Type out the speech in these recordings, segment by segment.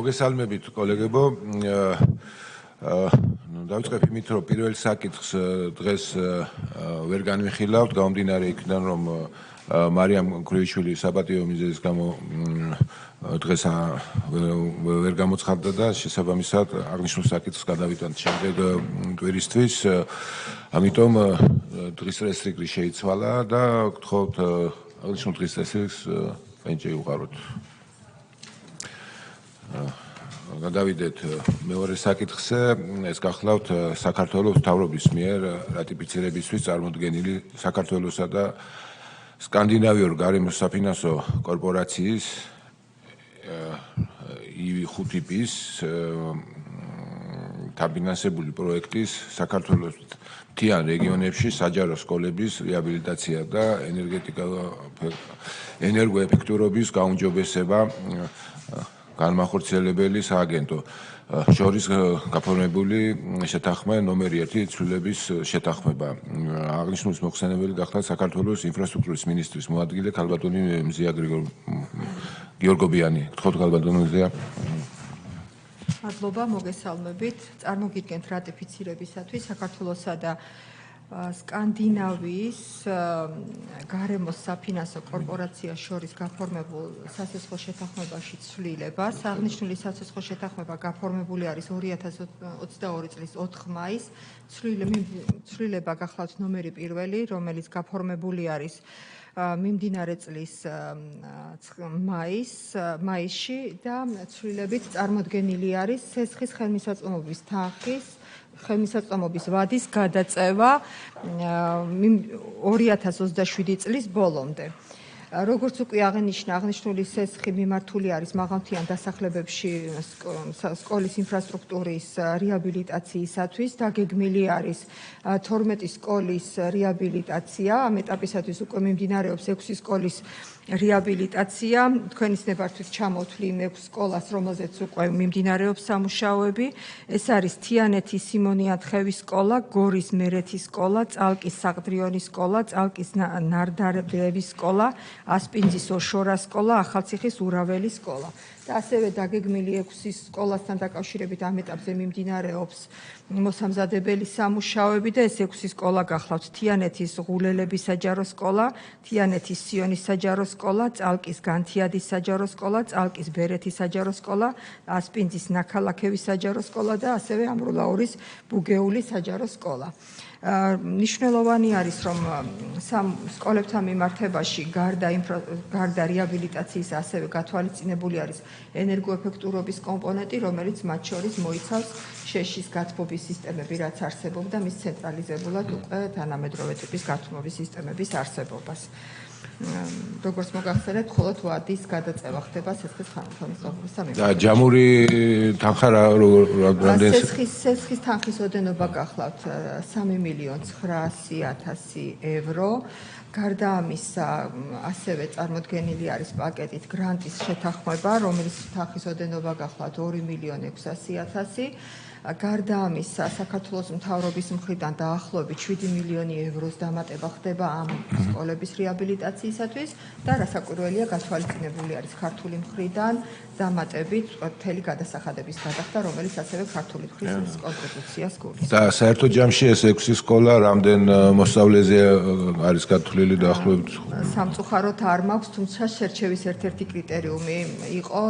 მოგესალმებით კოლეგებო. დავიწყებ იმით, რომ პირველ საკითხს დღეს ვერ განვიხილავთ, გამომდინარე იქიდან, რომ მარიამ კრივიშვილი საპატიო მიზეზის გამო დღეს ვერ გამოცხადდა და შესაბამისად აღნიშნულ საკითხს გადავიტანთ შემდეგ კვირისთვის. ამიტომ დღის რესტრიქტი შეიცვალა და გთხოვთ აღნიშნულ დღის რესტრიქტს პენჯი უყაროთ. გადავიდეთ მეორე საკითხზე, ეს გახლავთ საქართველოს მთავრობის მიერ რატიფიცირებისთვის წარმოდგენილი საქართველოსა და სკანდინავიურ გარემო საფინანსო კორპორაციის EV5-ის დაფინანსებული პროექტის საქართველოს მთიან რეგიონებში საჯარო სკოლების რეაბილიტაცია და ენერგოეფექტურობის გაუმჯობესება განმახორციელებელი სააგენტო შორის გაფორმებული შეთანხმება ნომერი 1 ცვლილების შეთანხმება. აღნიშნულის მოხსენებელი გახლავთ საქართველოს ინფრასტრუქტურის მინისტრის მოადგილე ქალბატონი მზია გიორგობიანი. გთხოვთ ქალბატონი მზია. მადლობა, მოგესალმებით. წარმოგიდგენთ რატიფიცირებისათვის საქართველოსა და სკანდინავიის გარემოს საფინანსო კორპორაციას შორის გაფორმებულ სასესხო შეთანხმებაში ცვლილებას. აღნიშნული სასესხო შეთანხმება გაფორმებული არის 2022 წლის 4 მაისს. ცვლილება გახლავთ ნომერი 1, რომელიც გაფორმებული არის მიმდინარე წლის მაისში და ცვლილებით წარმოდგენილი არის სესხის ხელმისაწვდომობის თანხის ხელმისაწვდომობის ვადის გადაწევა 2027 წლის ბოლომდე. როგორც უკვე აღნიშნა, აღნიშნული სესხი მიმართული არის მაღალმთიან დასახლებებში სკოლის ინფრასტრუქტურის რეაბილიტაციისათვის. დაგეგმილი არის 12 სკოლის რეაბილიტაცია. ამ ეტაპისათვის უკვე მიმდინარეობს 6 სკოლის რეაბილიტაცია. თქვენი ცნებართვით ჩამოვთვლი 6 სკოლას, რომელზეც უკვე მიმდინარეობს სამუშაოები. ეს არის თიანეთის სიმონიან-თხევის სკოლა, გორის მერეთის სკოლა, წალკის საყდრიონის სკოლა, წალკის ნარდარების სკოლა, ასპინძის ოშორას სკოლა, ახალციხის ურაველის სკოლა. და ასევე დაგეგმილი 6 სკოლასთან დაკავშირებით ამ ეტაპზე მიმდინარეობს მოსამზადებელი სამუშაოები და ეს 6 სკოლა გახლავთ თიანეთის ღულელების საჯარო სკოლა, თიანეთის სიონის საჯარო სკოლა, წალკის განთიადის საჯარო სკოლა, წალკის ბერეთის საჯარო სკოლა, ასპინძის ნაქალაქევის საჯარო სკოლა და ასევე ამრულაურის ბუგეულის საჯარო სკოლა. მნიშვნელოვანი არის, რომ სამ სკოლებთან მიმართებაში გარდა რეაბილიტაციის ასევე გათვალისწინებული არის ენერგოეფექტურობის კომპონენტი, რომელიც მათ შორის მოიცავს შეშის გათბობის სისტემები, რაც არსებობდა მის ცენტრალიზებულად უკვე თანამედროვე ტიპის გათბობის სისტემების არსებობას. როგორც მოგახსენებთ, მხოლოდ ვადის გადაწევა ხდება სესხის ხელმისაწვდომობის სამეფო. და ჯამური თანხა რამდენი? სესხის თანხის ოდენობა გახლავთ 3.900.000 евро. გარდა ამისა, ასევე წარმოდგენილი არის პაკეტით გრანტის შეთანხმება, რომელიც თანხის ოდენობა გახლავთ 2.600.000. გარდა ამისა, საქართველოს მთავრობის მხრიდან დაახლოებით 7 მილიონი ევროს დამატება ხდება ამ სკოლების რეაბილიტაციისათვის და რასაკვირველია, გათვალისწინებული არის ქართული მხრიდან დამატებით მთელი გადასახადების გადახდა, რომელიც ასევე ქართული მხრის კონტრიბუციას გულის. და საერთო ჯამში ეს 6 სკოლა რამდენ მოსწავლეზე არის გათვლილი დაახლოებით? სამწუხაროდ არ მაქვს, თუმცა შერჩევის ერთ-ერთი კრიტერიუმი იყო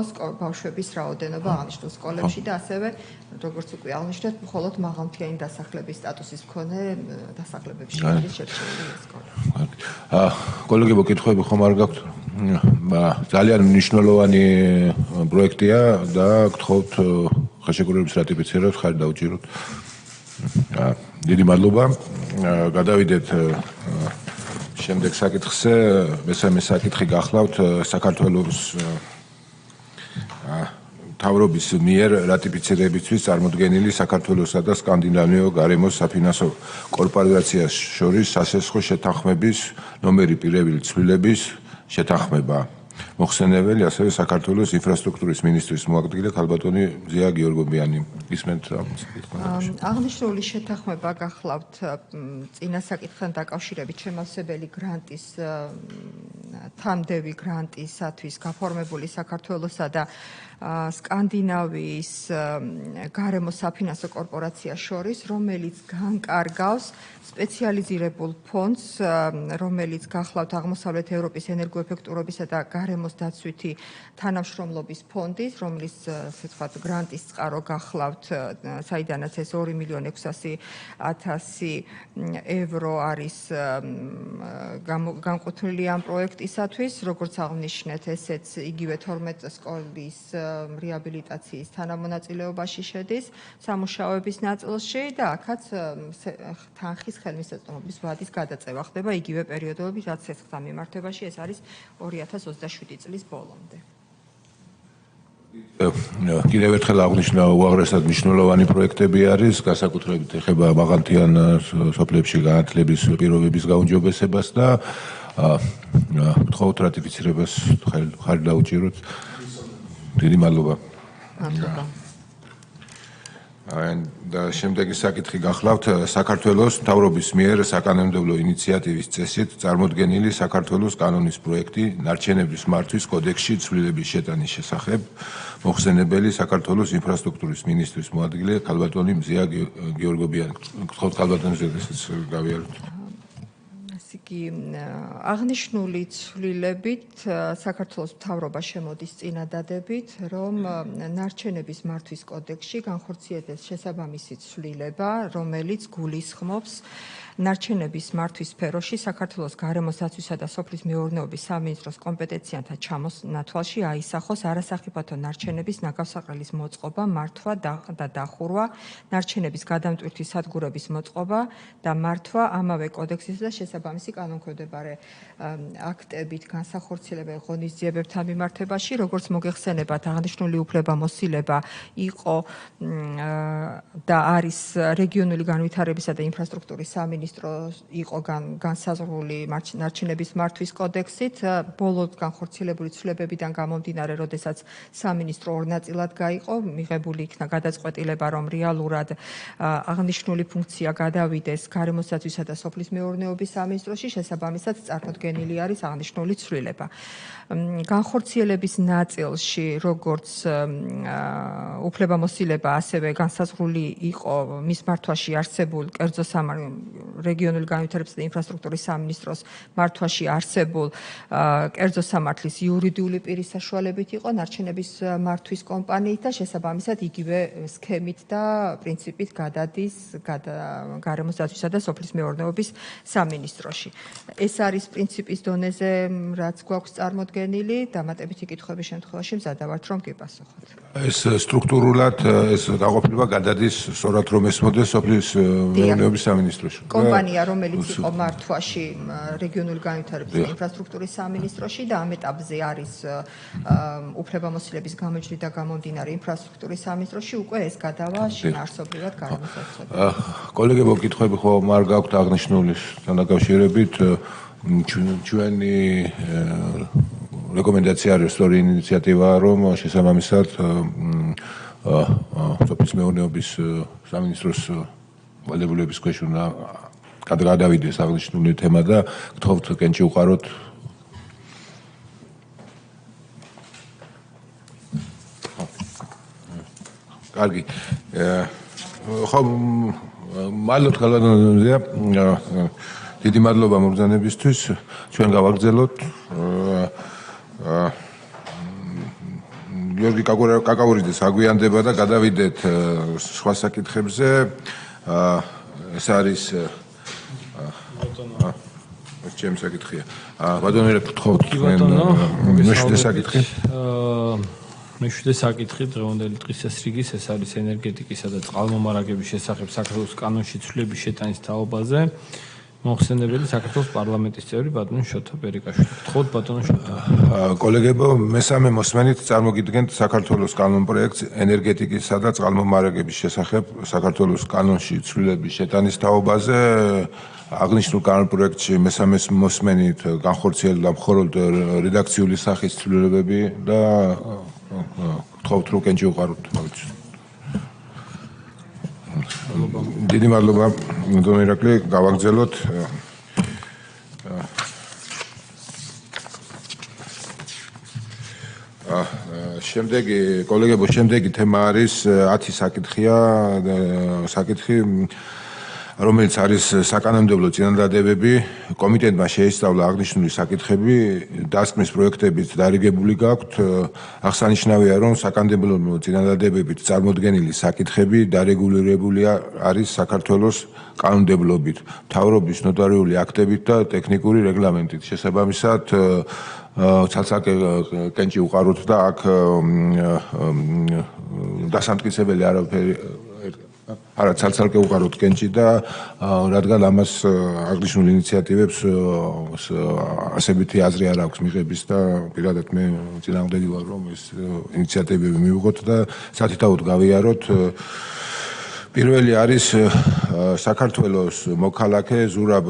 ბავშვების რაოდენობა აღნიშნულ სკოლებში და ასევე როგორც უკვე აღნიშნეთ, მხოლოდ მაღალმთიანი დასახლების სტატუსის მქონე დასახლებებში არის შერჩეული სკოლა. კოლეგებო, კითხვები ხომ არ გაქვთ? ძალიან მნიშვნელოვანი პროექტია და გთხოვთ ხელშეკრულების რატიფიცირებას ხარ დაუჭიროთ. დიდი მადლობა. გადავიდეთ შემდეგ საკითხზე. მესამე საკითხი გახლავთ საქართველოს მთავრობის მიერ რატიფიცირებისთვის წარმოდგენილი საქართველოსა და სკანდინავიო გარემოს საფინანსო კორპორაციას შორის სასესხო შეთანხმების ნომერი 1 ცვლილების შეთანხმება. მოხსენებელი, ასევე საქართველოს ინფრასტრუქტურის მინისტრის მოადგილე ქალბატონი ზია გიორგობიანი. ისმენთ აღნიშნული შეთანხმება გახლავთ წინა საკითხთან დაკავშირებით შემავსებელი გრანტის თამდევი გრანტისათვის გაფორმებული საქართველოსა და სკანდინავიის გარემო საფინანსო კორპორაციას შორის, რომელიც განკარგავს სპეციალიზირებულ ფონდს, რომელიც გახლავთ აღმოსავლეთ ევროპის ენერგოეფექტურობისა და გარემოს დაცვითი თანამშრომლობის ფონდის, რომლის ასე ვთქვათ გრანტის წყარო გახლავთ, საიდანაც ეს 2.600.000 евро არის განკუთვნილი ამ პროექტისათვის, როგორც აღნიშნეთ, ესეც იგივე 12 სკოლის რეაბილიტაციის თანამონაწილეობაში შედის სამუშაოების ნაწილში და აქაც თანხის ხელმისაწვდომობის ვადის გადაწევა ხდება იგივე პერიოდობით, რაც ეს მიმართებაში ეს არის 2027 წლის ბოლომდე. კიდევ ერთხელ აღნიშნა უაღრესად მნიშვნელოვანი პროექტები არის, განსაკუთრებით ეხება მაღალმთიან სოფლებში განათლების პირობების გაუმჯობესებას და ვთხოვთ რატიფიცირებას ხელი დაუჭიროთ. დიდი მადლობა. და შემდეგი საკითხი გახლავთ საქართველოს მთავრობის მიერ საკანონმდებლო ინიციატივის წესით წარმოდგენილი საქართველოს კანონის პროექტი ნარჩენების მართვის კოდექსში ცვლილების შეტანის შესახებ. მოხსენებელი საქართველოს ინფრასტრუქტურის მინისტრის მოადგილე ქალბატონი ზია გიორგობიანი. გთხოვთ ქალბატონი ზედასაც გავიაროთ. აღნიშნული ცვლილებით საქართველოს მთავრობა შემოდის წინადადებით, რომ ნარჩენების მართვის კოდექსში განხორციელდეს შესაბამისი ცვლილება, რომელიც გულისხმობს ნარჩენების მართვის სფეროში საქართველოს გარემოს დაცვისა და სოფლის მეურნეობის სამინისტროს კომპეტენციათა ჩამონათვალში აისახოს არასახიფათო ნარჩენების ნაგავსაყრელის მოწყობა, მართვა და დახურვა, ნარჩენების გადამტვირთი სადგურების მოწყობა და მართვა ამავე კოდექსის და შესაბამისი კანონქვემდებარე აქტებით განსახორციელებელ ღონისძიებებთან მიმართებაში, როგორც მოგეხსენებათ, აღნიშნული უფლებამოსილება იყო და არის რეგიონული განვითარებისა და ინფრასტრუქტურის სამინისტრო იყო განსაზღვრული ნარჩენების მართვის კოდექსით, ბოლოს განხორციელებული ცვლილებებიდან გამომდინარე, როდესაც სამინისტრო ორ ნაწილად გაიყო, მიღებული იქნა გადაწყვეტილება, რომ რეალურად აღნიშნული ფუნქცია გადავიდეს გარემოს დაცვისა და სოფლის მეურნეობის სამინისტროში, შესაბამისად წარმოდგენილი არის აღნიშნული ცვლილება. განხორციელების ნაწილში, როგორც უფლებამოსილება, ასევე განსაზღვრული იყო მის მართვაში არსებულ კერძო რეგიონული განვითარებისა და ინფრასტრუქტურის სამინისტროს მართვაში არსებულ კერძო სამართლის იურიდიული პირის საშუალებით იყო ნარჩენების მართვის კომპანიით და შესაბამისად იგივე სქემით და პრინციპით გადადის გარემოს დაცვისა და სოფლის მეურნეობის სამინისტროში. ეს არის პრინციპის დონეზე, რაც გვაქვს წარმოდგენილი, დამატებითი კითხვების შემთხვევაში მზადავართ, რომ გიპასუხოთ. ეს სტრუქტურულად ეს გაყოფილება გადადის სწორად რომ ესმოდეს სოფლის მეურნეობის სამინისტროში. კომპანია, რომელიც იყო მართვაში რეგიონული განვითარებისა და ინფრასტრუქტურის სამინისტროში და ამ ეტაპზე არის უფლებამოსილების გამოჯვრი და გამომდინარე ინფრასტრუქტურის სამინისტროში, უკვე ეს გადავა შინაარსობრივად გარემოს დაცვაზე. კოლეგებო, კითხვები ხომ არ გაქვთ აღნიშნული დაკავშირებით? ჩვენი რეკომენდაცია არის სწორი ინიციატივაა, რომ შესაბამისად სოფლის მეურნეობის სამინისტროს ვალდებულების ქვეშ უნდა გადავიდეს აღნიშნული თემა და გთხოვთ კენჭი უყაროთ. კარგი. ხომ მადლობთ ქალბატონზე. დიდი მადლობა მოგზანებისთვის. ჩვენ გავაგრძელოთ. გიორგი კაკავურიძეს აგვიანდება და გადავიდეთ სხვა საკითხებზე. ეს არის ჩემი საკითხია. ბატონო, გთხოვთ მეშვიდე საკითხი. მეშვიდე საკითხი დღევანდელი დღის რიგის ეს არის ენერგეტიკისა და წყალმომარაგების შესახებ საქართველოს კანონში ცვლილების შეტანის თაობაზე. მოხსენებელი საქართველოს პარლამენტის წევრი ბატონო შოთა ბერიკაშვილი. გთხოვთ ბატონო შოთა. კოლეგებო, მესამე მოსმენით წარმოგიდგენთ საქართველოს კანონპროექტს ენერგეტიკისა და წყალმომარაგების შესახებ საქართველოს კანონში ცვლილების შეტანის თაობაზე. აღნიშნულ კანონპროექტში მესამე მოსმენით განხორციელდა მხოლოდ რედაქციული სახის ცვლილებები და გთხოვთ რომ კენჭი უყაროთ. დიდი მადლობა დონ ირაკლი, გავაგრძელოთ. შემდეგი კოლეგებო, შემდეგი თემა არის 10 საკითხი, რომელიც არის საკანონმდებლო წინადადებები. კომიტეტმა შეისწავლა აღნიშნული საკითხები, დასკვნის პროექტებით დარიგებული გაქვთ. აღსანიშნავია, რომ საკანონმდებლო წინადადებებით წარმოდგენილი საკითხები დარეგულირებულია არის საქართველოს კანონმდებლობით, მთავრობის ნოტარიული აქტებით და ტექნიკური რეგლამენტით. შესაბამისად, ცალ-ცალკე კენჭი უყაროთ და აქ დასამტკიცებელი არაფერი არა ცალ-ცალკე უყაროთ კენჭი და რადგან ამას აღნიშნულ ინიციატივებს ასებითი აზრი არ აქვს მიღების და პირადად მე წინააღმდეგი ვარ რომ ეს ინიციატივები მივიღოთ და სათითაოდ გავიაროთ. პირველი არის საქართველოს მოქალაქე ზურაბ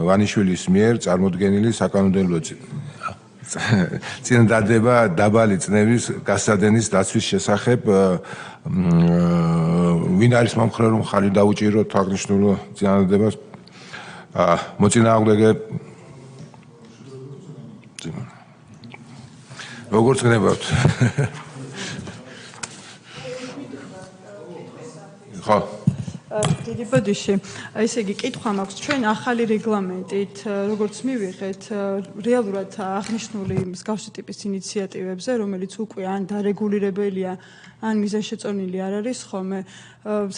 ვანიშვილის მიერ წარმოდგენილი საკანონმდებლო წინადადება დაბალი წნევის გასადენის დაცვის შესახებ. ვინ არის მომხრე რომ ხალი დაუჭიროთ აღნიშნულ წინადადებას? მოწინააღმდეგე როგორც გნებავთ? ხო დიდი ბოდიში, ესე იგი, კითხვა მაქვს, ჩვენ ახალი რეგლამენტით, როგორც მივიღეთ, რეალურად აღნიშნული მსგავსი ტიპის ინიციატივებზე, რომელიც უკვე ან დარეგულირებელია, ან მიზანშეწონილი არ არის ხოლმე,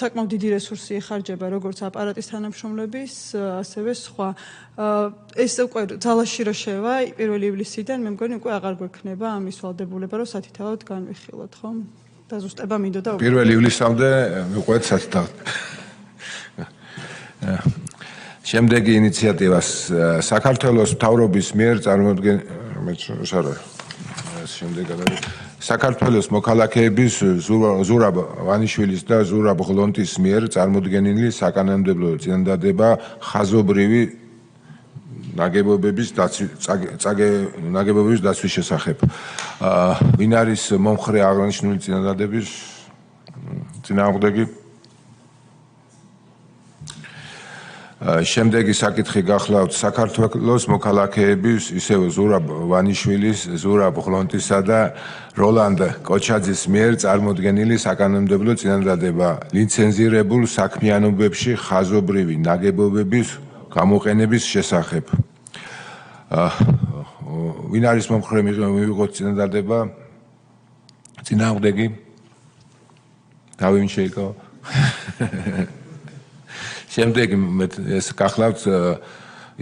საკმაოდ დიდი რესურსი იხარჯება, როგორც აპარატის თანამშრომლების, ასევე სხვა. ეს უკვე ძალაში რო შევა 1 ივლისიდან, მე მგონი უკვე აღარ გვექნება ამის ვალდებულება, რომ სათითაოდ განვიხილოთ, ხო? დაზუსტება მინდოდა 1 ივლისამდე მიყვეთ სათითაოდ. შემდეგი ინიციატივა საქართველოს მთავრობის მიერ საქართველოს მოქალაქეების ზურაბ ვანიშვილის და ზურაბ ღლონტის მიერ წარმოდგენილი საკანონმდებლო წინადადება ხაზობრივი ნაგებობების დაცვის შესახებ. ვინ არის მომხრე აღნიშნული წინადადების წინააღმდეგი? შემდეგი საკითხი გახლავთ საქართველოს მოქალაქეების ისევ ზურაბ ვანიშვილის, ზურაბ ღლონტისა და როლანდ კოჩაძის მიერ წარმოდგენილი საკანონმდებლო წინადადება ლიცენზირებულ საქმიანობებში ხაზობრივი ნაგებობების გამოყენების შესახებ. ვინ არის მომხრე მივიღოთ წინადადება? წინააღმდეგი? თავი ვინ შეიკავა? შემდეგი ეს გახლავთ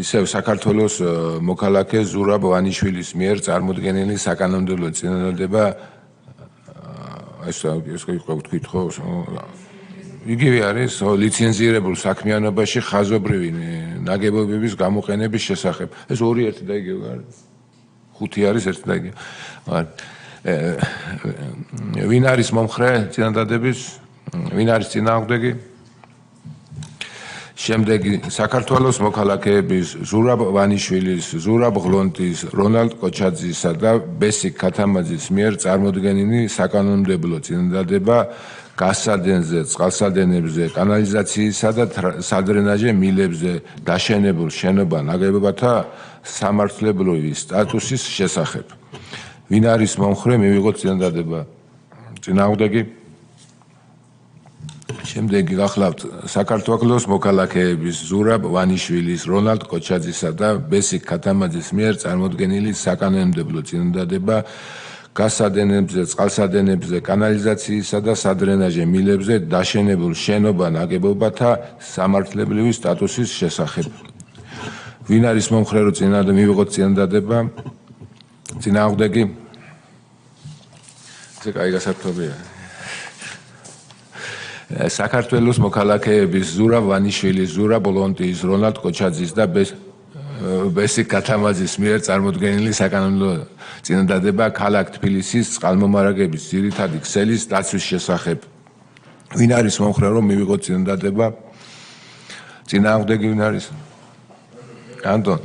ისევ საქართველოს მოქალაქე ზურაბ ვანიშვილის მიერ წარმოდგენილი საკანონმდებლო წინადადება ეს ვთქვით ხო იგივე არის ლიცენზირებულ საქმიანობაში ხაზობრივი ნაგებობების გამოყენების შესახებ. ეს ორი ერთი და იგივე არის. 5 არის ერთი და იგივე. ვინ არის მომხრე წინადადების? ვინ არის წინააღმდეგი? შემდეგი საქართველოს მოქალაქეების ზურაბ ვანიშვილის, ზურაბ ღლონტის, რონალდ კოჩაძისა და ბესიკ ქათამაძის მიერ წარმოდგენილი საკანონმდებლო წინადადება გასადენზე, წყალსადენებზე, კანალიზაციისა და სადრენაჟე მილებზე დაშენებულ შენობა ნაგებობათა სამართლებრივი სტატუსის შესახებ. ვინ არის მომხრე მივიღოთ წინადადება? წინააღმდეგი? შემდეგი გახლავთ საქართველოს მოქალაქეების ზურაბ ვანიშვილის, რონალდ კოჩაძისა და ბესიკ ქათამაძის მიერ წარმოდგენილი საკანონმდებლო წინადადება გასადენებზე, წყალსადენებზე, კანალიზაციისა და სადრენაჟე მილებზე დაშენებულ შენობა ნაგებობათა სამართლებრივი სტატუსის შესახებ. ვინ არის მომხრე რომ მივიღოთ წინადადება? წინააღმდეგი? ეს კაი გასართობია. საქართველოს მოქალაქეების ზურაბ ვანიშვილის, ზურაბ ლონტის, რონალდ კოჩაძის და ბესიკ კათამაძის მიერ წარმოდგენილი საკანონმდებლო წინადადება ქალაქ თბილისის წყალმომარაგების ძირითადი ქსელის დაცვის შესახებ. ვინ არის მომხრე, რომ მივიღოთ წინადადება? წინააღმდეგი ვინ არის? ანტონ.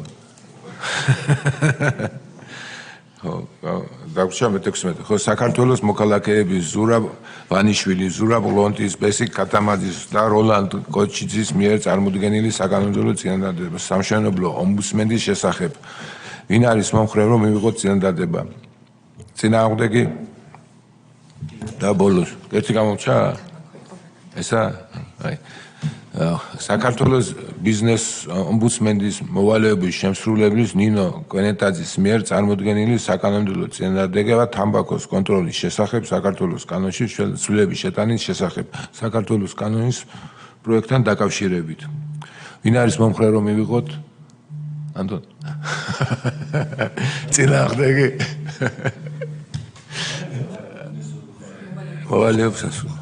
დაგვრჩა მე-16. ხო, საქართველოს მოქალაქეების ზურაბ ვანიშვილის, ზურაბ ლონტის, ბესიკ კათამაძის და როლანდ კოჩიძის მიერ წარმოდგენილი საკანონმდებლო წინადადება სამშენებლო ომბუდსმენის შესახებ. ვინ არის მომხრე, რომ მივიღოთ წინადადება? წინააღმდეგი? და ბოლოს, ერთი გამოჩა? ესა? აი. საქართველოს ბიზნეს ომბუდსმენის მოვალეობის შემსრულებლის ნინო კვენეტაძის მიერ წარმოდგენილი საკანონმდებლო წინადადება თამბაქოს კონტროლის შესახებ საქართველოს კანონში ცვლილების შეტანის შესახებ საქართველოს კანონის პროექტთან დაკავშირებით. ვინ არის მომხრე, რომ მივიღოთ? ანტონ. წინააღმდეგი? მოვალეობასაც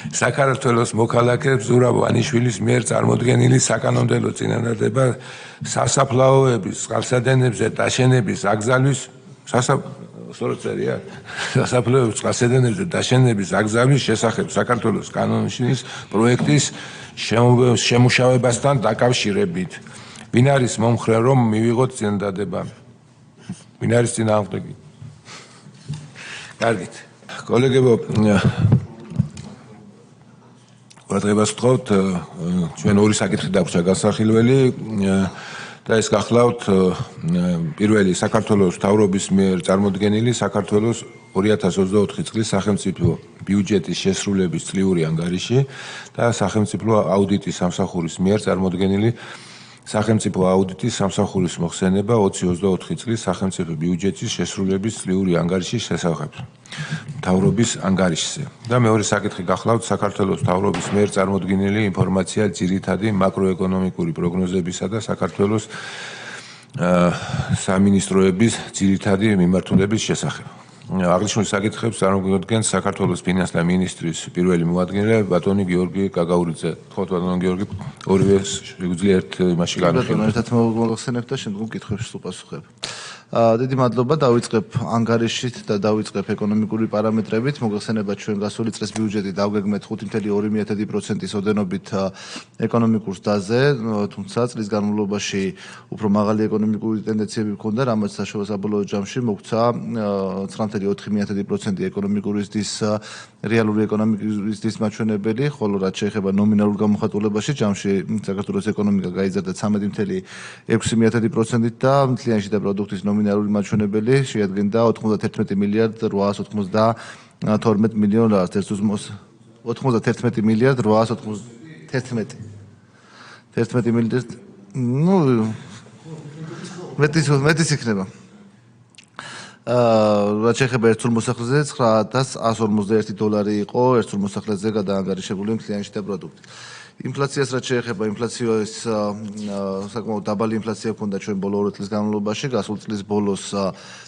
საქართველოს მოქალაქეებს ზურაბ ვანიშვილის მიერ წარმოდგენილი საკანონმდებლო წინადადება სასაფლაოების წყალსადენებზე დაშენების აკრძალვის სასაფლაოების წყალსადენებზე დაშენების აკრძალვის შესახებ საქართველოს კანონის პროექტის შემუშავებასთან დაკავშირებით. ვინ არის მომხრე, რომ მივიღოთ წინადადება? ვინ არის წინააღმდეგი? კარგით. კოლეგებო, ყურადღებას ვთხოვთ, ჩვენ ორი საკითხი დაგვჭირდა გასახილველი და ეს გახლავთ პირველი საქართველოს მთავრობის მიერ წარმოდგენილი საქართველოს 2024 წლის სახელმწიფო ბიუჯეტის შესრულების წლიური ანგარიში და სახელმწიფო აუდიტის სამსახურის მიერ წარმოდგენილი სახელმწიფო აუდიტის სამსახურის მოხსენება 2024 წლის სახელმწიფო ბიუჯეტის შესრულების წლიური ანგარიშის შესახებ. მთავრობის ანგარიშზე. და მეორე საკითხი გახლავთ საქართველოს მთავრობის მიერ წარმოდგენილი ინფორმაცია ძირითადი მაკროეკონომიკური პროგნოზებისა და საქართველოს სამინისტროების ძირითადი მიმართულების შესახებ. აღნიშნულ საკითხებს წარმოგვიდგენს საქართველოს ფინანსთა მინისტრის პირველი მოადგილე ბატონი გიორგი გაგაურიძე. თხოვთ ბატონი გიორგი, ორივე შეგვიძლია ერთ იმაში განვიხილოთ. ერთად მოგხსენებ და შემდგომ კითხვებს უპასუხებ. დიდი მადლობა, დავიწყებ ანგარიშით და დავიწყებ ეკონომიკური პარამეტრებით. მოგხსენება ჩვენ გასული წლის ბიუჯეტი დავგეგმეთ 5.2% ოდენობით ეკონომიკურ ზრდაზე, თუმცა წლის განმავლობაში უფრო მაღალი ეკონომიკური ტენდენციები ჰქონდა, რამაც საბოლოო ჯამში მოგვცა 9.4% ეკონომიკური ზრდის რეალური ეკონომიკის ზრდის მაჩვენებელი, ხოლო რაც შეეხება ნომინალურ გამოხატულებაში, ჯამში საქართველოს ეკონომიკა გაიზარდა 13.6%-ით და მთლიანი შიდა პროდუქტის ნომინალური მაჩვენებელი შეადგენდა 91 მილიარდ 892 მილიონ ლარს. 91 მილიარდ 891 მილიარდ, მეტიც იქნება. რაც შეეხება ერთსულ მოსახლეზე 9.151 დოლარი იყო ერთსულ მოსახლეზე გადაანგარიშებული მთლიანი შიდა პროდუქტი. ინფლაციას რაც შეეხება, ინფლაციის საკმაოდ დაბალი ინფლაცია ჰქონდა ჩვენ ბოლო 2 წლის განმავლობაში, გასულ წლის ბოლოს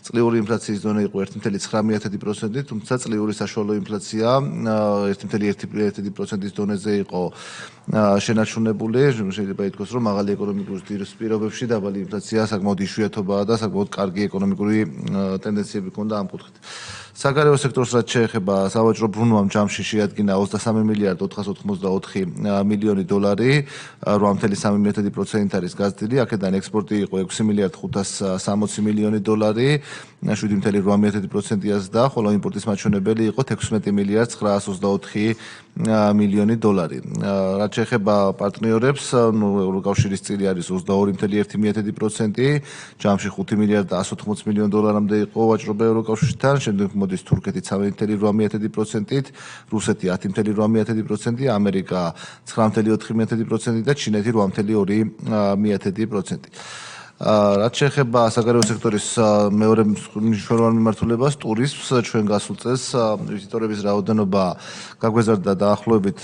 წლიური ინფლაციის დონე იყო 1.9%, თუმცა წლიური საშუალო ინფლაცია 1.1%-ის დონეზე იყო შენარჩუნებული. შეიძლება ითქვას, რომ მაღალი ეკონომიკური ზრდის პირობებში დაბალი ინფლაცია საკმაოდ იშვიათობაა და საკმაოდ კარგი ეკონომიკური ტენდენციები ჰქონდა ამ კუთხით. საგარეო სექტორს რაც შეეხება, სავაჭრო ბრუნვამ ჯამში შეადგინა 23 მილიარდ 484 მილიონი დოლარი, 8.3% არის გაზრდილი. აქედან ექსპორტი იყო 6 მილიარდ 560 მილიონი დოლარი, 7.8%-ია ზრდა, ხოლო იმპორტის მაჩვენებელი იყო 16 მილიარდ 924 მილიონი დოლარი. რაც შეეხება პარტნიორებს, ევროკავშირის წილი არის 22.1%, ჯამში 5 მილიარდ 180 მილიონ დოლარამდე იყო ვაჭრობა ევროკავშირთან, შემდეგ მოდის თურქეთი 3.8%-ით, რუსეთი 10.8%, ამერიკა 9.4% და ჩინეთი 8.2%. რაც შეეხება საგარეო სექტორის მეორე მნიშვნელოვან მიმართულებას, ტურიზმს, ჩვენ გასულ წელს ვიზიტორების რაოდენობა გაგვეზარდა დაახლოებით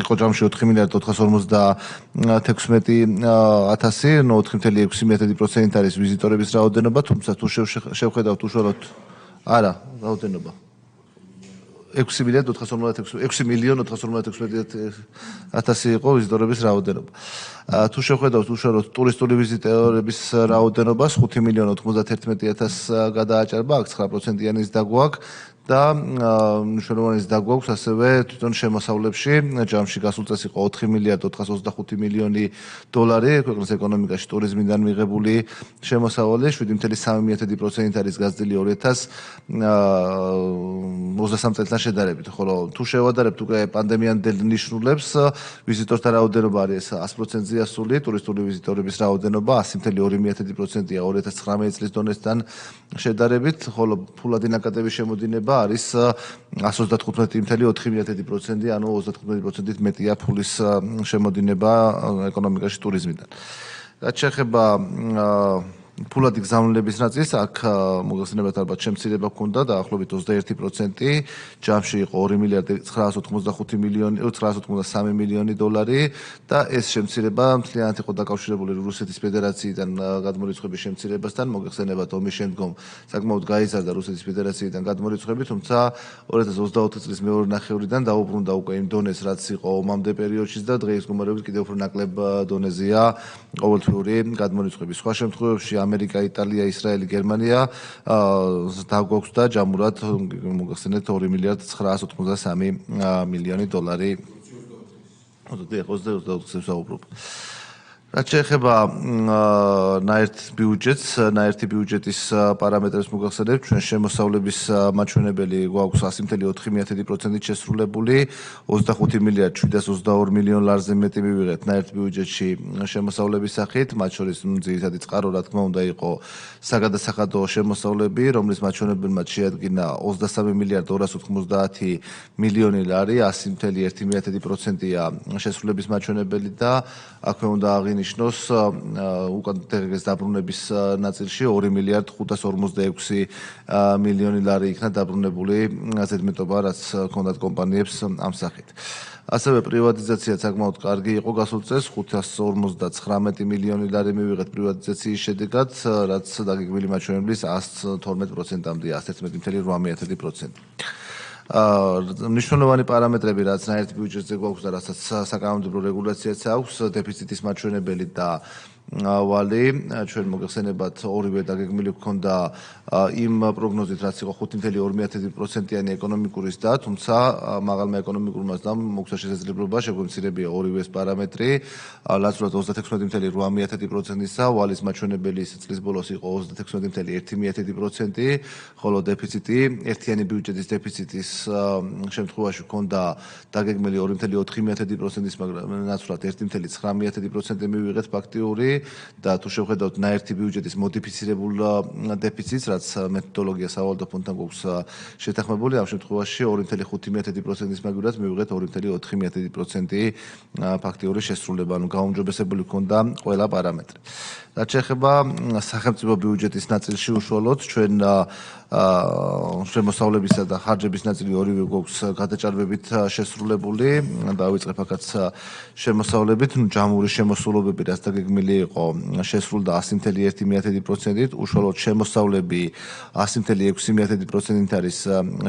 იყო ჯამში 4 მილიარდ 456,000, 4.6% არის ვიზიტორების რაოდენობა, თუმცა თუ შევხედავთ უშუალოდ რაოდენობა 6 მილიონ 456,000 იყო ვიზიტორების რაოდენობა. თუ შევხედავთ უშუალოდ ტურისტული ვიზიტორების რაოდენობას 5 მილიონ 91,000 გადააჭარბა, აქ 9%-იანი ზრდა გვაქვს. და მნიშვნელოვანი ზრდა გვაქვს ასევე თვითონ შემოსავლებში. ჯამში გასულ წელს იყო 4 მილიარდ 425 მილიონი დოლარი ქვეყნის ეკონომიკაში ტურიზმიდან მიღებული შემოსავალი 7.3% არის გაზრდილი 2023 წელთან შედარებით. ხოლო თუ შევადარებთ უკვე პანდემიამდელ ნიშნულებს, ვიზიტორთა რაოდენობა არის 100%-ზე ასული, ტურისტული ვიზიტორების რაოდენობა 100.2%-ია 2019 წლის დონესთან შედარებით, ხოლო ფულადი ნაკადების შემოდინება არის 135.4%, ანუ 35%-ით მეტია ფულის შემოდინება ეკონომიკაში ტურიზმიდან. რაც შეეხება ფულადი გზავნილების ნაწილს, აქ მოგეხსენებათ ალბათ შემცირება ჰქონდა დაახლოებით 21%, ჯამში იყო 2 მილიარდი 983 მილიონი დოლარი და ეს შემცირება მთლიანად იყო დაკავშირებული რუსეთის ფედერაციიდან გადმორიცხვების შემცირებასთან, მოგეხსენებათ ომის შემდგომ საკმაოდ გაიზარდა რუსეთის ფედერაციიდან გადმორიცხვები, თუმცა 2024 წლის მეორე ნახევრიდან დაუბრუნდა უკვე იმ დონეს, რაც იყო ომამდე პერიოდშიც და დღეს მდგომარეობით კიდევ უფრო ნაკლებ დონეზეა ყოველთვიური გადმორიცხვები. სხვა შემთხვევებში ამერიკა, იტალია, ისრაელი, გერმანია დაგვაქვს და ჯამურად მოგახსენეთ 2 მილიარდ 983 მილიონი დოლარი. 24-ს ვსაუბრობ. რაც შეეხება ნაერთი ბიუჯეტის პარამეტრებს მოგახსენებთ, ჩვენ შემოსავლების მაჩვენებელი გვაქვს 100.4%-ით შესრულებული, 25 მილიარდ 722 მილიონ ლარზე მეტი მივიღეთ ნაერთ ბიუჯეტში შემოსავლების სახით, მათ შორის ძირითადი წყარო რა თქმა უნდა იყო საგადასახადო შემოსავლები, რომლის მაჩვენებელმა შეადგინა 23 მილიარდ 290 მილიონი ლარი, 100.1%-ია შესრულების მაჩვენებელი და აქვე უნდა აღინიშნოს უკან დღეს დაბრუნების ნაწილში 2 მილიარდ 546 მილიონი ლარი იქნა დაბრუნებული ზედმეტობა, რაც ჰქონდათ კომპანიებს ამ სახით. ასევე პრივატიზაცია საკმაოდ კარგი იყო გასულ წელს 559 მილიონი ლარი მივიღეთ პრივატიზაციის შედეგად, რაც დაგეგმილი მაჩვენებლის 112%-ამდეა, 111.8%. მნიშვნელოვანი პარამეტრები, რაც ნაერთ ბიუჯეტზე გვაქვს და რასაც საკანონმდებლო რეგულაციაც აქვს, დეფიციტის მაჩვენებელი და ვალი, ჩვენ მოგეხსენებათ ორივე დაგეგმილი ჰქონდა იმ პროგნოზით, რაც იყო 5.2%-იანი ეკონომიკური ზრდა, თუმცა მაღალმა ეკონომიკურმა ზრდამ მოგცა შესაძლებლობა შეგვემცირებია ორივე ეს პარამეტრი, ლაცვლად 36.1%-ისა, ვალის მაჩვენებელი წლის ბოლოს იყო 36.1%, ხოლო დეფიციტი, ერთიანი ბიუჯეტის დეფიციტის შემთხვევაში ჰქონდა დაგეგმილი 2.4%-ის, მაგრამ ნაცვლად 1.9% მივიღეთ ფაქტიური და თუ შევხედავთ ნაერთი ბიუჯეტის მოდიფიცირებულ დეფიციტს, რაც მეთოდოლოგია სავალუტო ფონდთან გვაქვს შეთანხმებული, ამ შემთხვევაში 2.5%-ის მაგივრად მივიღეთ 2.4% ფაქტიური შესრულება, ანუ გაუმჯობესებული ჰქონდა ყველა პარამეტრი. რაც შეეხება სახელმწიფო ბიუჯეტის ნაწილში უშუალოდ ჩვენ შემოსავლებისა და ხარჯების ნაწილი ორივე გვაქვს გადაჭარბებით შესრულებული. დავიწყებ აქაც შემოსავლებით, ჯამური შემოსულობები, რაც დაგეგმილი იყო, შესრულდა 100.1%-ით, უშუალოდ შემოსავლები 100.6%-ით არის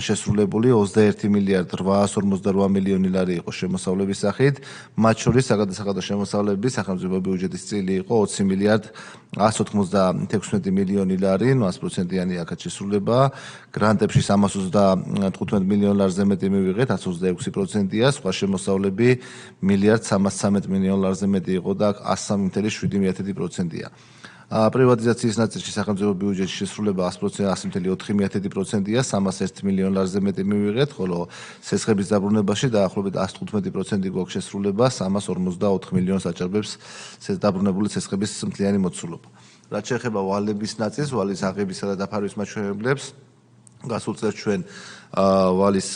შესრულებული, 21 მილიარდ 858 მილიონი ლარი იყო შემოსავლების სახით, მათ შორის საგადასახადო შემოსავლები სახელმწიფო ბიუჯეტის წილი იყო 20 მილიარდ 196 მილიონი ლარი, 100%-იანი აქაც შესრულება. გრანტებში 325 მილიონ ლარზე მეტი მივიღეთ, 126%-ია, სხვა შემოსავლები მილიარდ 313 მილიონ ლარზე მეტი იყო და 103.7%-ია. პრივატიზაციის ნაწილში სახელმწიფო ბიუჯეტში შესრულება 100.4%-ია, 301 მილიონ ლარზე მეტი მივიღეთ, ხოლო სესხების დაბრუნებაში დაახლოებით 115% გვაქვს შესრულება, 354 მილიონს აჭარბებს დაბრუნებული სესხების მთლიანი მოცულობა. რაც შეეხება ვალების ნაწილს, ვალის აღებისა და დაფარვის მაჩვენებლებს, გასულ წელს ჩვენ ვალის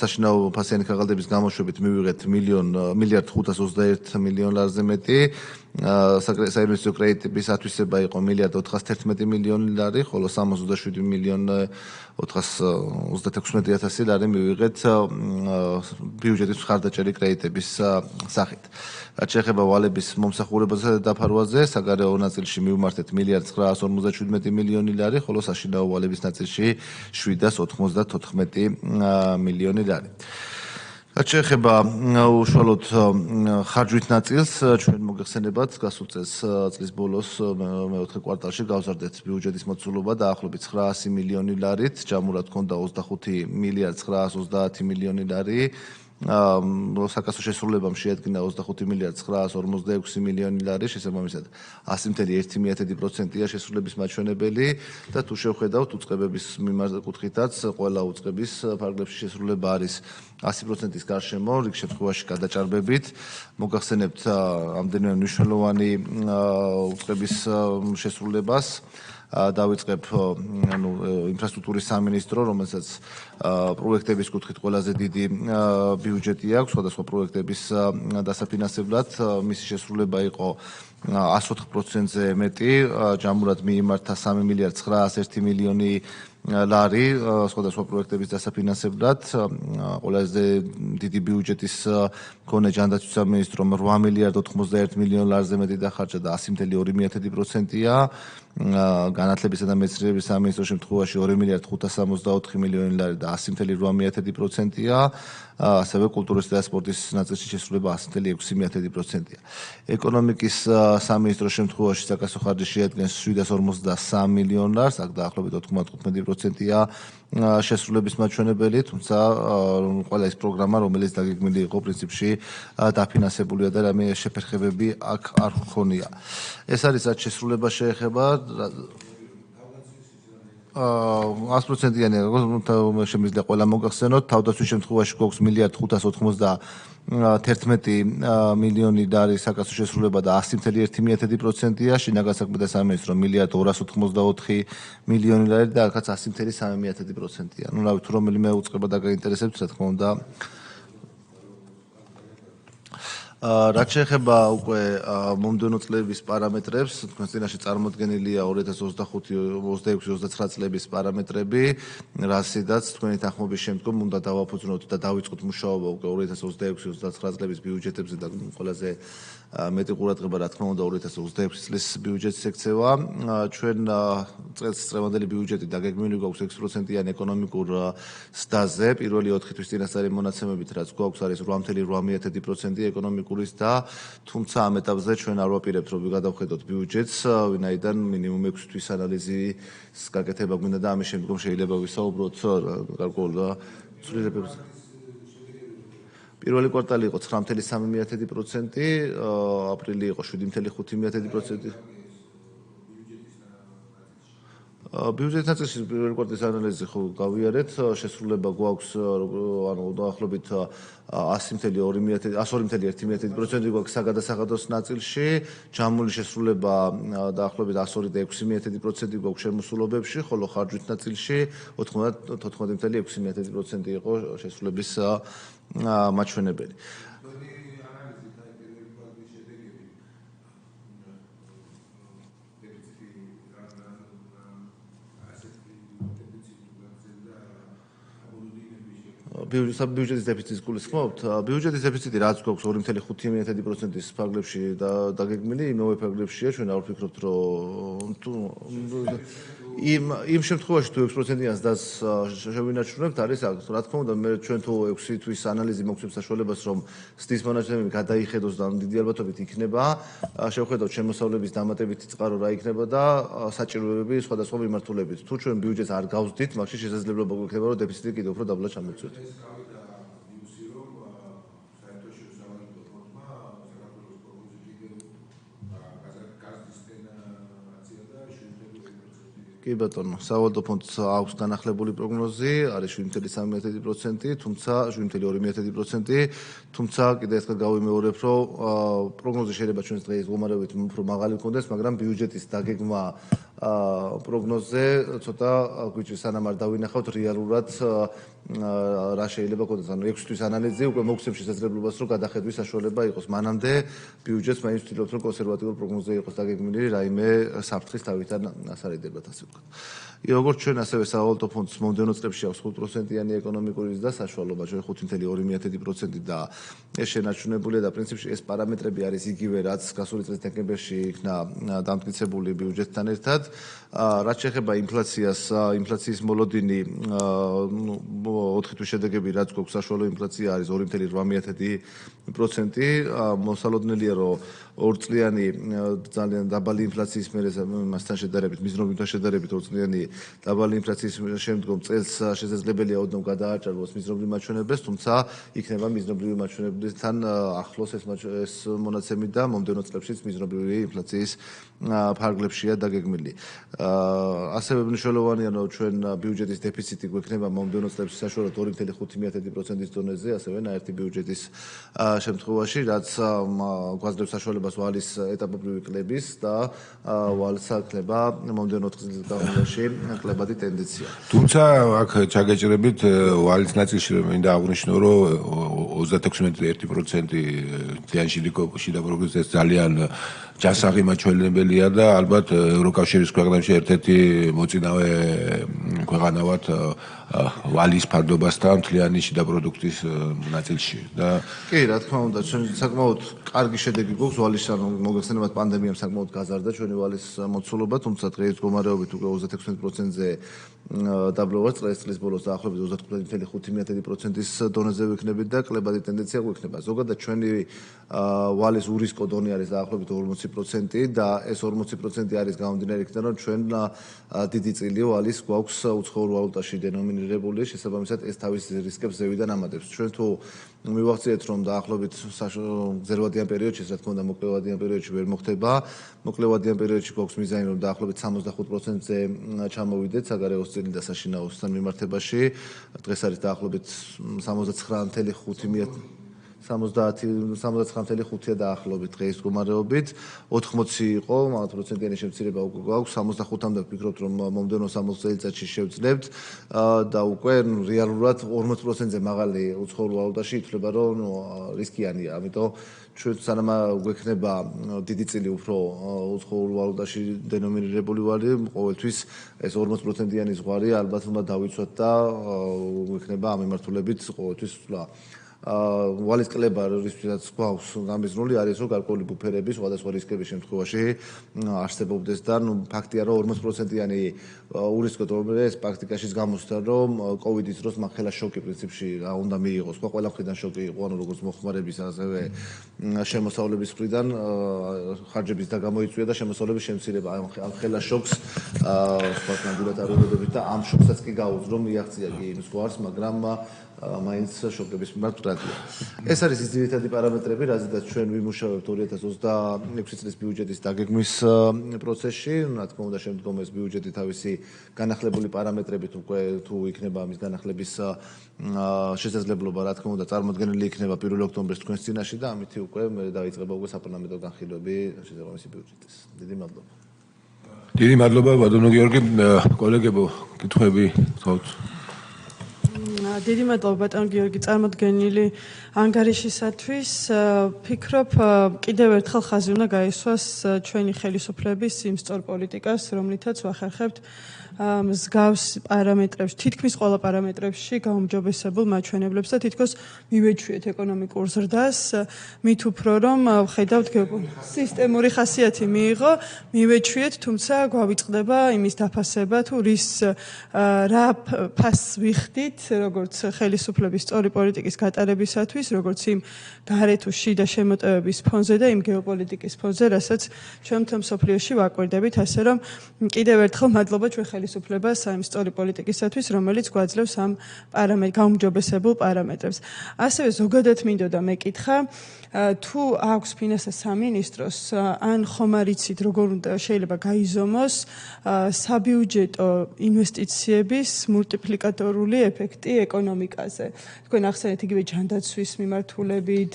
საშინაო ფასიანი ქაღალდების გამოშვებით მივიღეთ მილიარდ 521 მილიონ ლარზე მეტი, საინვესტიციო კრედიტების ათვისება იყო მილიარდ 411 მილიონი ლარი, ხოლო 67 მილიონ 436,000 ლარი მივიღეთ ბიუჯეტის მხარდაჭერი კრედიტების სახით. რაც შეეხება ვალების მომსახურებასა და დაფარვაზე, საგარეო ნაწილში მივმართეთ მილიარდ 957 მილიონი ლარი, ხოლო საშინაო ვალების ნაწილში 794 მილიონი ლარი. რაც შეეხება უშუალოდ ხარჯვით ნაწილს, ჩვენ მოგეხსენებათ, გასულ წლის ბოლოს მეოთხე კვარტალში გავზარდეთ ბიუჯეტის მოცულობა დაახლოებით 900 მილიონი ლარით, ჯამურად ჰქონდა 25 მილიარდ 930 მილიონი ლარი. საკასო შესრულებამ შეადგინა 25 მილიარდ 946 მილიონი ლარი, შესაბამისად 100.1%-ია შესრულების მაჩვენებელი და თუ შევხედავთ უწყებების მიმართკუთხედაც, ყველა უწყების ფარგლებში შესრულება არის 100%-ის გარშემო, რიგ შემთხვევაში გადაჭარბებით. მოგახსენებთ ამდენივე მნიშვნელოვანი უწყების შესრულებას. დავიწყებ ინფრასტრუქტურის სამინისტრო, რომელსაც პროექტების კუთხით ყველაზე დიდი ბიუჯეტი აქვს, სხვადასხვა პროექტების დასაფინანსებლად. მისი შესრულება იყო 104%-ზე მეტი, ჯამურად მიიმართა 3 მილიარდ 901 მილიონი ლარი სხვადასხვა პროექტების დასაფინანსებლად. ყველაზე დიდი ბიუჯეტის მქონე ჯანდაცვის სამინისტრომ 8 მილიარდ 91 მილიონ ლარზე მეტი დახარჯა და 100.2%-ია. განათლებისა და მეცნიერების სამინისტროს შემთხვევაში 2 მილიარდ 564 მილიონი ლარი და 100.8%-ია. ასევე კულტურის და სპორტის ნაწილში შესრულება 100.6%-ია. ეკონომიკის სამინისტროს შემთხვევაში საკასო ხარჯი შეადგენს 753 მილიონ ლარს, აქ დაახლოებით 95%-ია შესრულების მაჩვენებელი, თუმცა ყველა ის პროგრამა, რომელიც დაგეგმილი იყო პრინციპში დაფინანსებულია და რამე შეფერხებები აქ არ ჰქონია. ეს არის რაც შესრულებას შეეხება 100%-იანი შემიძლია ყველა მოგახსენოთ, თავდაცვის შემთხვევაში გვაქვს მილიარდ 591 მილიონი ლარი საკასო შესრულება და 100.1%-ია, შინაგან საქმეთა სამინისტრო მილიარდ 284 მილიონი ლარი და აქაც 100.3%-ია. ნუ რავი, თუ რომელიმე უწყება დაგაინტერესებთ, რა თქმა უნდა. რაც შეეხება უკვე მომდევნო წლების პარამეტრებს, თქვენ წინაშე წარმოდგენილია 2025-26-29 წლების პარამეტრები, რასაც თქვენი თანხმობის შემდგომ უნდა დავაფუძნოთ და დავიწყოთ მუშაობა უკვე 2026-29 წლების ბიუჯეტებზე და ყველაზე მეტი ყურადღება, რა თქმა უნდა, 2026 წლის ბიუჯეტს ექცევა. ჩვენ წელიწადში ბიუჯეტი დაგეგმილი გვაქვს 6%-იანი ეკონომიკურ ზრდაზე, პირველი 4 თვის წინასწარი მონაცემებით, რაც გვაქვს არის 8.8% ეკონომიკურის და თუმცა ამ ეტაპზე ჩვენ არ ვაპირებთ, რომ გადავხედოთ ბიუჯეტს, ვინაიდან მინიმუმ 6 თვის ანალიზის გაკეთება გვინდა და ამის შემდგომ შეიძლება ვისაუბროთ გარკვეულ ცვლილებებზე. პირველი კვარტალი იყო 9.3%, აპრილი იყო 7.5%. ბიუჯეტის ნაწილში პირველი კვარტალის ანალიზი ხო გავიარეთ, შესრულება გვაქვს ანუ დაახლოებით 102.1% გვაქვს საგადასახადოს ნაწილში, ჯამული შესრულება დაახლოებით 102.6% გვაქვს შემოსულობებში, ხოლო ხარჯვით ნაწილში 94.6% იყო შესრულების მაჩვენებელი. ბიუჯეტის დეფიციტის გულისხმობთ? ბიუჯეტის დეფიციტი რაც გვაქვს 2.5%-ის ფარგლებში დაგეგმილი, იმავე ფარგლებშია, ჩვენ არ ვფიქრობთ, რომ იმ შემთხვევაში თუ 6%-იან ზრდას შევინარჩუნებთ, არის აქ. რა თქმა უნდა, მე ჩვენ თუ 6 თვის ანალიზი მოგცემს საშუალებას, რომ ზრდის მონაცემები გადაიხედოს და დიდი ალბათობით იქნება, შევხედავთ შემოსავლების დამატებითი წყარო რა იქნება და საჭიროებები სხვადასხვა მიმართულებით. თუ ჩვენ ბიუჯეტს არ გავზრდით, მაშინ შესაძლებლობა გვექნება, რომ დეფიციტი კიდევ უფრო დაბლა ჩამოვწვეთ. კი ბატონო, სავალდო ფონდს აქვს განახლებული პროგნოზი, არის 7.3%, თუმცა 7.2%, თუმცა კიდევ ერთხელ გავიმეორებ, რომ პროგნოზი შეიძლება ჩვენს დღეს მდგომარეობით უფრო მაღალი გქონდეს, მაგრამ ბიუჯეტის დაგეგმა პროგნოზზე ცოტა გვიჭირს, სანამ არ დავინახავთ რეალურად რა შეიძლება გქონდეს. ანუ 6 თვის ანალიზი უკვე მოგცემს შესაძლებლობას, რომ გადახედვის საშუალება იყოს. მანამდე ბიუჯეტს მაინც ვთქვით, რომ კონსერვატიულ პროგნოზზე იყოს დაგეგმილი, რაიმე საფრთხის თავიდან ასარიდებათ, ასე ვთქვათ. როგორც ჩვენ ასევე სავალუტო ფონდს მომდევნო წლებში აქვს 5%-იანი ეკონომიკური ზრდა, საშუალება ჩვენ 5.2% და ეს შენარჩუნებულია და პრინციპში ეს პარამეტრები არის იგივე, რაც გასული წლის დეკემბერში იქნა დამტკიცებული ბიუჯეტთან ერთად. რაც შეეხება ინფლაციის მოლოდინი 4 თვის შედეგები რაც გვაქვს საშუალო ინფლაცია არის 2.8%. მოსალოდნელია რომ 2 წლიანი ძალიან დაბალი ინფლაციის მერე მასთან შედარებით მიზნობებთან შედარებით 2 წლიანი დაბალი ინფლაციის შემდგომ წელს შესაძლებელია ოდნავ გადააჭარბოს მიზნობრივ მაჩვენებლებს, თუმცა იქნება მიზნობრივი მაჩვენებლებთან ახლოს ეს მონაცემი და მომდევნო წლებშიც მიზნობრივი ინფლაციის ფარგლებშია დაგეგმილი. ასევე მნიშვნელოვანია რომ ჩვენ ბიუჯეტის დეფიციტი გვექნება მომდევნო წლებში საშუალოდ 2.5%-ის დონეზე, ასევე ნაერთი ბიუჯეტის შემთხვევაში, რაც გვაძლევს საშუალებას ვალის ეტაპობრივი კლების და ვალს აკლება მომდევნო წლის განმავლობაში კლებადი ტენდენცია. თუმცა აქ ჩაგეჭრებით ვალის ნაწილში მინდა აღვნიშნო რომ 36.1% ძალიან შიდა პროგრესია ძალიან ჯასაღი მაჩვენებელია და ალბათ ევროკავშირის ქვეყნებში ერთ-ერთი მოწინავე ქვეყანა ვართ ვალის ფარდობასთან მთლიანი შიდა პროდუქტის ნაწილში და კი, რა თქმა უნდა, ჩვენ საკმაოდ კარგი შედეგი გვაქვს ვალის მოგეხსენებათ პანდემიამ საკმაოდ გაზარდა ჩვენი ვალის მოცულობა, თუმცა დღეის მდგომარეობით უკვე 36%-ზე დაბლოვა წლის ბოლოს დაახლოებით 35.5%-ის დონეზე ვიქნებით და კლებადი ტენდენცია გვექნება. ზოგადად ჩვენი ვალის ურისკო დონე არის დაახლოებით 40% და ეს 40% არის გამომდინარე იქიდან რომ ჩვენ დიდი წილი ვალის გვაქვს უცხოურ ვალუტაში დენომინირებული, შესაბამისად ეს თავის რისკებს ზევიდან ამატებს. ჩვენ თუ მივახციეთ რომ დაახლოებით გრძელვადიან პერიოდში, რა თქმა უნდა მოკლევადიან პერიოდში ვერ მოხდება, მოკლევადიან პერიოდში გვაქვს მიზანი რომ დაახლოებით 65%-ზე ჩამოვიდეთ საგარეო წილი და საშინაოსთან მიმართებაში. დღეს არის დაახლოებით 79.5-ია დაახლოებით დღეის მდგომარეობით, 80 იყო, 90%-იანი შემცირება უკვე გვაქვს, 65-მდე ვფიქრობთ რომ მომდევნო 60 წელიწადში შევძლებთ და უკვე რეალურად 40%-ზე მაღალი უცხოურ ვალუტაში ითვლება რომ რისკიანია, ამიტომ ჩვენ სანამ გვექნება დიდი წილი უფრო უცხოურ ვალუტაში დენომინირებული ვალი, ყოველთვის ეს 40%-იანი ზღვარი ალბათ უნდა დავიცვათ და გვექნება ამ მიმართულებით ყოველთვის სვლა. ვალის კლება რისთვისაც გვაქვს გამიზნული არის რომ გარკვეული ბუფერები სხვადასხვა რისკების შემთხვევაში არსებობდეს და ფაქტია რომ 40%-იანი ურისკო დონე ეს პრაქტიკაში გამოსდა რომ კოვიდის დროს მაგ ხელა შოკი პრინციპში რა უნდა მიიღოს, ყველა მხრიდან შოკი იყო, ანუ როგორც მოხმარების ასევე შემოსავლების მხრიდან ხარჯების და გამოიწვია და შემოსავლების შემცირება ამ ხელა შოკს სხვა კანდიდატურებით და ამ შოკსაც კი გაუძლო მიაღწია კი იმ ზღვარს, მაგრამ მაინც შოკების მიმართ ბრალია. ეს არის ის ძირითადი პარამეტრები, რაზედაც ჩვენ ვიმუშავებთ 2026 წლის ბიუჯეტის დაგეგმვის პროცესში. რა თქმა უნდა, შემდგომ ეს ბიუჯეტი თავისი განახლებული პარამეტრებით უკვე თუ იქნება ამის განახლების შესაძლებლობა, რა თქმა უნდა, წარმოქმნილი იქნება 1 ოქტომბერს თქვენს წინაშე და ამით უკვე დაიწყება უკვე საპარლამენტო განხილვები შესაბამისი ბიუჯეტის. დიდი მადლობა. დიდი მადლობა, ბატონო გიორგი, კოლეგებო, კითხვები გთხოვთ. დიდი მადლობა ბატონ გიორგი წარმოდგენილი ანგარიშისათვის. ფიქრობ კიდევ ერთხელ ხაზი უნდა გაისვას ჩვენი ხელისუფლების იმ სწორ პოლიტიკას, რომლითაც ვახერხებთ მსგავს პარამეტრებში, თითქმის ყველა პარამეტრებში გაუმჯობესებულ მაჩვენებლებს და თითქოს მივეჩვიეთ ეკონომიკურ ზრდას, მით უფრო რომ ხედავთ სისტემური ხასიათი მიიღო, მივეჩვიეთ, თუმცა გვავიწყდება იმის დაფასება თუ რის რა ფასს ვიხდით, როგორც ხელისუფლების სწორი პოლიტიკის გატარებისათვის, როგორც იმ გარე თუ შიდა შემოტევების ფონზე და იმ გეოპოლიტიკის ფონზე, რასაც ჩვენ მთელ მსოფლიოში ვაკვირდებით, ასე რომ კიდევ ერთხელ მადლობა ჩვენ ხელისუფლებას ამ სწორი პოლიტიკისათვის, რომელიც გვაძლევს ამ გაუმჯობესებულ პარამეტრებს. ასევე ზოგადად მინდოდა მეკითხა, თუ აქვს ფინანსთა სამინისტროს ან ხომ არ იცით როგორ უნდა შეიძლება გაიზომოს საბიუჯეტო ინვესტიციების მულტიპლიკატორული ეფექტი ეკონომიკაზე. თქვენ ახსენეთ იგივე ჯანდაცვის მიმართულებით,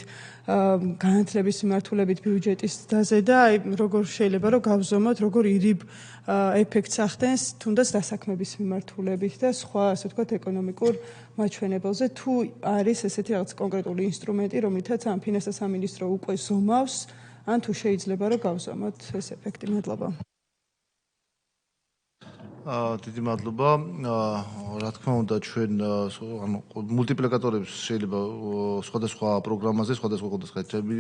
განათლების მიმართულებით ბიუჯეტის დაზე და როგორ შეიძლება რომ გავზომოთ, როგორ ირიბ ეფექტს ახდენს თუნდაც დასაქმების მიმართულებით და სხვა ასე ვთქვათ ეკონომიკურ მაჩვენებელზე, თუ არის ესეთი რაღაც კონკრეტული ინსტრუმენტი, რომლითაც ამ ფინანსთა სამინისტრო უკვე ზომავს, ან თუ შეიძლება რომ გავზომოთ ეს ეფექტი. მადლობა. დიდი მადლობა. რა თქმა უნდა, ჩვენ ანუ მულტიპლიკატორებს შეიძლება სხვადასხვა პროგრამაზე, სხვადასხვა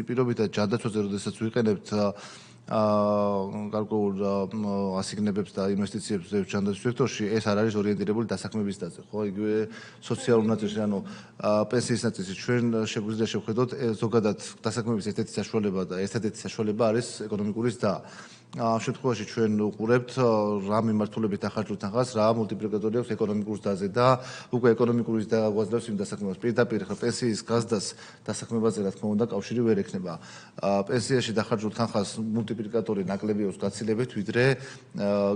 პირობითა ჯანდაცვაზე, როდესაც ვიყენებთ გარკვეულ ასიგნებებს და ინვესტიციებს ჩანდაცვის სექტორში, ეს არ არის ორიენტირებული დასაქმების დაზე, ხო? იგივე სოციალურ ნაწილში, ანუ პენსიის ნაწილში ჩვენ შეგვიძლია შევხედოთ ზოგადად დასაქმების ერთ-ერთი საშუალება და ერთადერთი საშუალება არის ეკონომიკური ზრდა. ამ შემთხვევაში ჩვენ უყურებთ რა მიმართულებით ახარჯულთ ახალს, რა მულტიპლიკატორი აქვს ეკონომიკურ ზრდაზე და უკვე ეკონომიკური ზრდა გვაძლევს იმ დასაქმებას. პირდაპირ პენსიის გაზრდას დასაქმებაზე რა თქმა უნდა კავშირი ვერ ექნება. პენსიაში დახარჯულ თანხას მულტიპლიკატორი ნაკლები აქვს გაცილებით, ვიდრე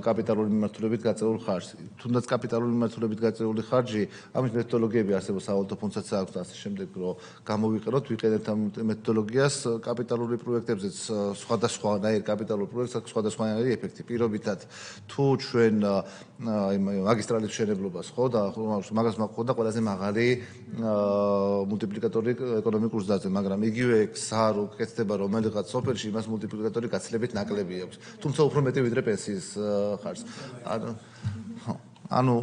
კაპიტალური მიმართულებით გაწეული ხარჯი. თუნდაც კაპიტალური მიმართულებით გაწეული ხარჯი, ამის მეთოდოლოგიები არსებობს სავალუტო ფონდსაც აქვს და ასე შემდეგ, რომ გამოვიყენოთ, ვიყენებთ ამ მეთოდოლოგიას კაპიტალური პროექტებზეც სხვადასხვანაირ კაპიტალურ პროექტს სხვადასხვანაირი ეფექტი. პირობითად თუ ჩვენ მაგისტრალის მშენებლობას ხო და მაგას მაყავდა ყველაზე მაღალი მულტიპლიკატორი ეკონომიკურ ზრდაზე, მაგრამ იგივე გზა რო კეთდება რომელიღაც სოფელში, იმას მულტიპლიკატორი გაცილებით ნაკლები აქვს. თუმცა უფრო მეტი ვიდრე პენსიის ხარჯს. ანუ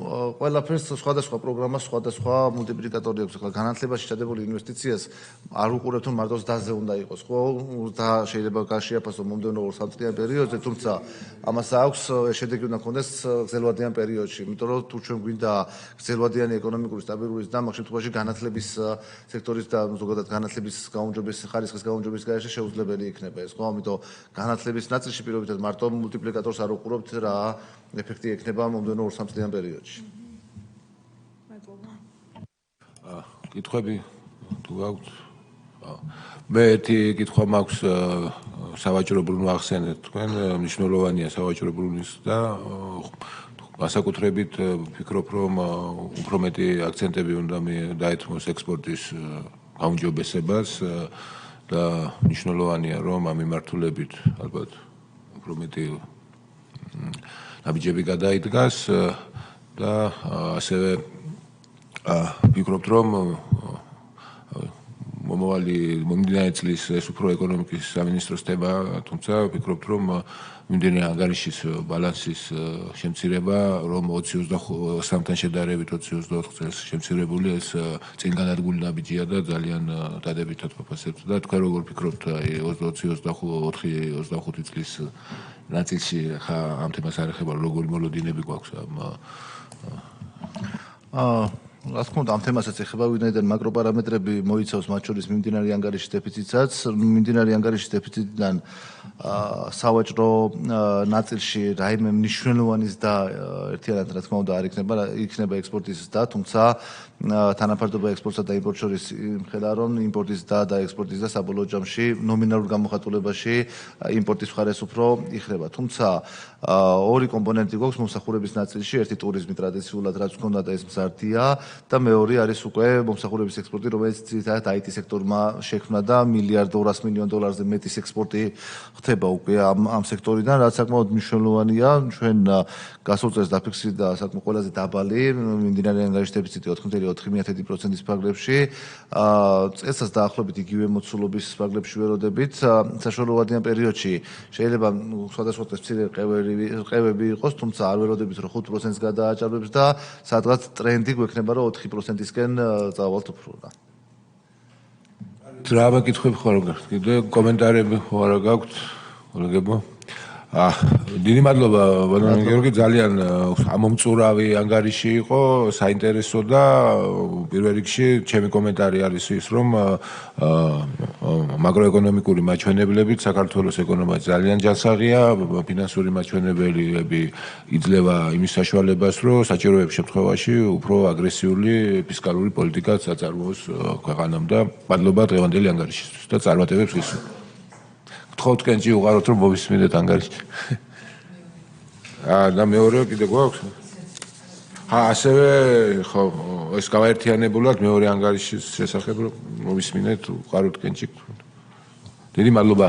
ყველაფერს სხვადასხვა პროგრამას სხვადასხვა მულტიპლიკატორი აქვს. ახლა განათლებაში ჩადებული ინვესტიციას არ უყურებთ, რომ მარტო ზრდაზე უნდა იყოს, ხო? და შეიძლება შეაფასო მომდევნო 2-3 წლიან პერიოდზე, თუმცა ამას აქვს შედეგი უნდა ქონდეს გრძელვადიან პერიოდში. იმიტომ რომ თუ ჩვენ გვინდა გრძელვადიანი ეკონომიკური სტაბილური ზრდა, მაგ შემთხვევაში განათლების სექტორის და ზოგადად განათლების გაუმჯობესების ხარისხის გაუმჯობესების გარეშე შეუძლებელი იქნება ეს, ხო? ამიტომ განათლების ნაწილში პირობითად მარტო მულტიპლიკატორს არ უყურებთ რა ეფექტი ექნება მომდევნო 2-3 წლიან პერიოდში. კითხვები თუ გაქვთ? მე ერთი კითხვა მაქვს სავაჭრო ბრუნვა ახსენეთ თქვენ, მნიშვნელოვანია სავაჭრო ბრუნვის და განსაკუთრებით ვფიქრობ, რომ უფრო მეტი აქცენტები უნდა დაეთმოს ექსპორტის გაუმჯობესებას და მნიშვნელოვანია, რომ ამ მიმართულებით ალბათ უფრო მეტი ნაბიჯები გადაიდგას და ასევე ვფიქრობთ, რომ მომდინარე წლის ეს უფრო ეკონომიკის სამინისტროს თემა, თუმცა ვფიქრობთ, რომ მიმდინარე ანგარიშის ბალანსის შემცირება, რომ 2023-თან შედარებით 2024 წელს შემცირებული ეს წინ განადგული ნაბიჯია და ძალიან დადებითად ვაფასებთ და თქვენ როგორ ვფიქრობთ, აი 24-25 წლის ნაწილში ხა ამ თემას არ ეხება, როგორი მოლოდინები გვაქვს რა თქმა უნდა ამ თემასაც ეხება, ვინაიდან მაკროპარამეტრები მოიცავს მათ შორის მიმდინარე ანგარიშის დეფიციტსაც, მიმდინარე ანგარიშის დეფიციტიდან სავაჭრო ნაწილში რაიმე მნიშვნელოვანი ზრდა ერთიანად რა თქმა უნდა არ იქნება ექსპორტის ზრდა, თუმცა თანაფარდობა ექსპორტსა და იმპორტს შორის იმხედა, რომ იმპორტის ზრდა და ექსპორტის ზრდა საბოლოო ჯამში ნომინალურ გამოხატულებაში იმპორტის მხარეს უფრო იხრება. თუმცა ორი კომპონენტი გვაქვს მომსახურების ნაწილში, ერთი ტურიზმი ტრადიციულად რაც გქონდა და ეს მზარდია და მეორე არის უკვე მომსახურების ექსპორტი, რომელიც ძირითადად IT სექტორმა შექმნა და $1.2 მილიარდზე მეტის ექსპორტი ხდება უკვე ამ სექტორიდან, რაც საკმაოდ მნიშვნელოვანია. ჩვენ გასულ წელს დაფიქსირდა საკმაოდ ყველაზე დაბალი მიმდინარე ანგარიშის დეფიციტი 4.4%-ის ფარგლებში. წელსაც დაახლოებით იგივე მოცულობის ფარგლებში ველოდებით. საშუალოვადიან პერიოდში შეიძლება სხვადასხვა მცირე ყევები იყოს, თუმცა არ ველოდებით რომ 5%-ს გადააჭარბებს და სადღაც ტრენდი გვექნება რომ 4%-ისკენ წავალთ უფრო და. რა მეკითხები ხარ კიდე კომენტარები ხარ გაქვთ კოლეგებო? დიდი მადლობა ბატონო გიორგი, ძალიან ამომწურავი ანგარიში იყო, საინტერესო და პირველ რიგში ჩემი კომენტარი არის ის, რომ მაკროეკონომიკური მაჩვენებლებით საქართველოს ეკონომიკა ძალიან ჯანსაღია, ფინანსური მაჩვენებლები იძლევა იმის საშუალებას, რომ საჭიროების შემთხვევაში უფრო აგრესიული ფისკალური პოლიტიკაც აწარმოოს ქვეყანამ და მადლობა დღევანდელი ანგარიშისთვის და წარმატებებს გისურვებთ. გთხოვთ კენჭი უყაროთ, რომ მოვისმინეთ ანგარიშში. და მეორე კიდე გვაქვს? ასევე ხო ეს გავაერთიანებულად მეორე ანგარიშის შესახებ რომ მოვისმინეთ, უყაროთ კენჭი. დიდი მადლობა.